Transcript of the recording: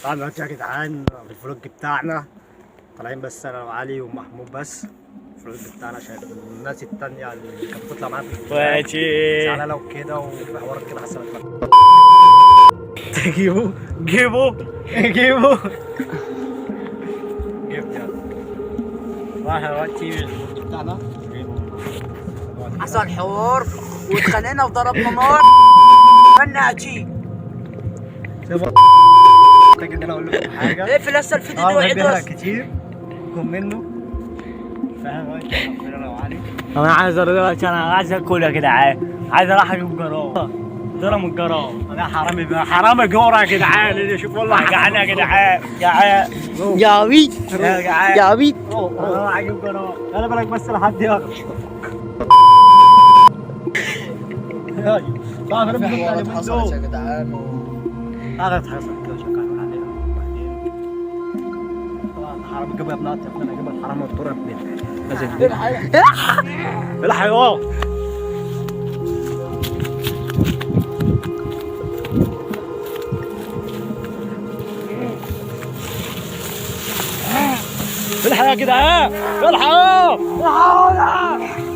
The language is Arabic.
طبعا دلوقتي يا جدعان في الفلوج بتاعنا طالعين بس انا وعلي ومحمود بس. الفلوج بتاعنا عشان الناس التانية اللي كانت بتطلع معانا في الفلوج ماشي. زعلانة وكده وفي حوارات كده حصلت. جيبوا جيبوا جيبوا جبت يلا. واحد دلوقتي الفلوج بتاعنا حصل حوار واتخانقنا وضربنا نار فانا عجيب. محتاج ان انا اقول لكم حاجة. اقفل هسه الفيديو ده وعيد بيحرق بس. كتير كم منه فاهم انا وعلي. انا عايز دلوقتي، انا عايز اكل يا جدعان، عايز اروح اجيب جرام ضرب الجرام. انا حرامي بقى حرامي جوره يا جدعان اللي شوف والله جعان يا جدعان، جعان يا عبيط يا جدعان يا عبيط. انا راح اجيب جرام. خلي بالك بس لحد ياخد طبعا في حوارات حصلت يا جدعان هذا حصل كده شكرا عليها. وبعدين طبعا حرام جاب ابنات يا ابني، انا جاب الحرام والطور يا ابني لازم الحيوان. الحق يا جدعان، الحق الحق